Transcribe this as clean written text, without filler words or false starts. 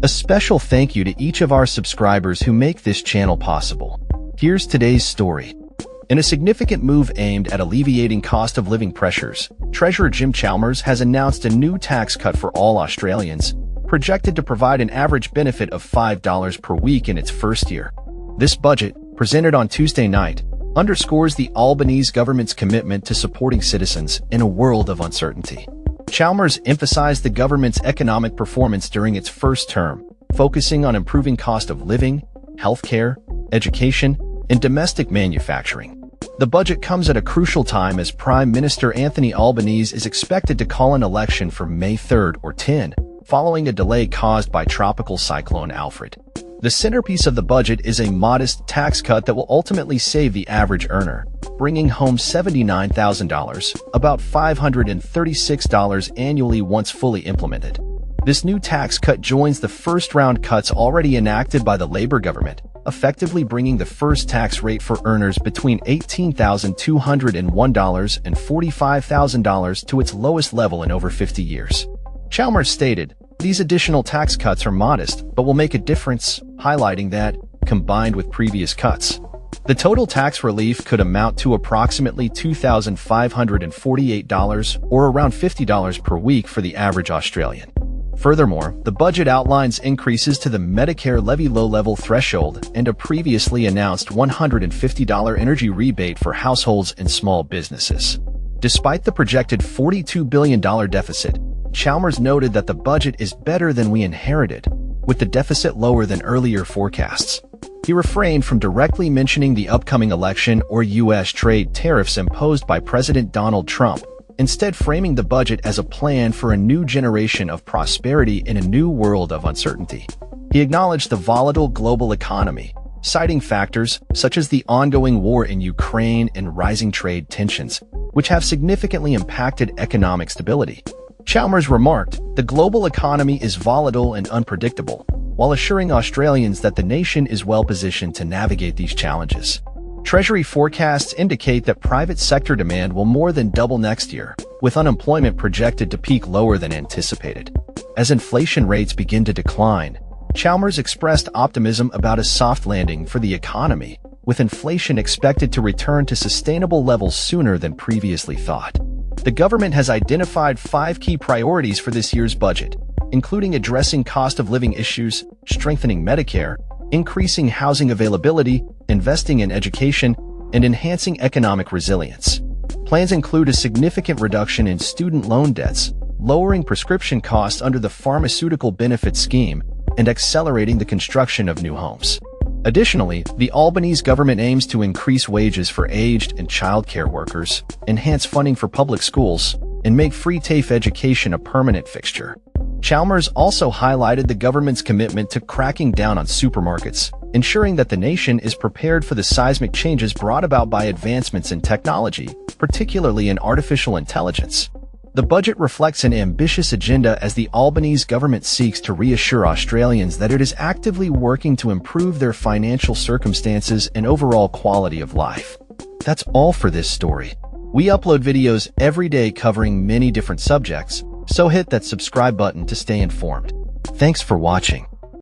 A special thank you to each of our subscribers who make this channel possible. Here's today's story. In a significant move aimed at alleviating cost of living pressures, Treasurer Jim Chalmers has announced a new tax cut for all Australians, projected to provide an average benefit of $5 per week in its first year. This budget, presented on Tuesday night, underscores the Albanese government's commitment to supporting citizens in a world of uncertainty. Chalmers emphasized the government's economic performance during its first term, focusing on improving cost of living, healthcare, education, and domestic manufacturing. The budget comes at a crucial time as Prime Minister Anthony Albanese is expected to call an election for May 3rd or 10, following a delay caused by Tropical Cyclone Alfred. The centerpiece of the budget is a modest tax cut that will ultimately save the average earner, bringing home $79,000, about $536 annually once fully implemented. This new tax cut joins the first-round cuts already enacted by the Labour government, effectively bringing the first tax rate for earners between $18,201 and $45,000 to its lowest level in over 50 years. Chalmers stated, "These additional tax cuts are modest, but will make a difference," highlighting that, combined with previous cuts, the total tax relief could amount to approximately $2,548 or around $50 per week for the average Australian. Furthermore, the budget outlines increases to the Medicare levy low-level threshold and a previously announced $150 energy rebate for households and small businesses. Despite the projected $42 billion deficit, Chalmers noted that the budget is better than we inherited, with the deficit lower than earlier forecasts. He refrained from directly mentioning the upcoming election or U.S. trade tariffs imposed by President Donald Trump, instead framing the budget as a plan for a new generation of prosperity in a new world of uncertainty. He acknowledged the volatile global economy, citing factors such as the ongoing war in Ukraine and rising trade tensions, which have significantly impacted economic stability. Chalmers remarked, "The global economy is volatile and unpredictable," while assuring Australians that the nation is well-positioned to navigate these challenges. Treasury forecasts indicate that private sector demand will more than double next year, with unemployment projected to peak lower than anticipated. As inflation rates begin to decline, Chalmers expressed optimism about a soft landing for the economy, with inflation expected to return to sustainable levels sooner than previously thought. The government has identified 5 key priorities for this year's budget, including addressing cost of living issues, strengthening Medicare, increasing housing availability, investing in education, and enhancing economic resilience. Plans include a significant reduction in student loan debts, lowering prescription costs under the Pharmaceutical Benefits Scheme, and accelerating the construction of new homes. Additionally, the Albanese government aims to increase wages for aged and childcare workers, enhance funding for public schools, and make free TAFE education a permanent fixture. Chalmers also highlighted the government's commitment to cracking down on supermarkets, ensuring that the nation is prepared for the seismic changes brought about by advancements in technology, particularly in artificial intelligence. The budget reflects an ambitious agenda as the Albanese government seeks to reassure Australians that it is actively working to improve their financial circumstances and overall quality of life. That's all for this story. We upload videos every day covering many different subjects, so hit that subscribe button to stay informed. Thanks for watching.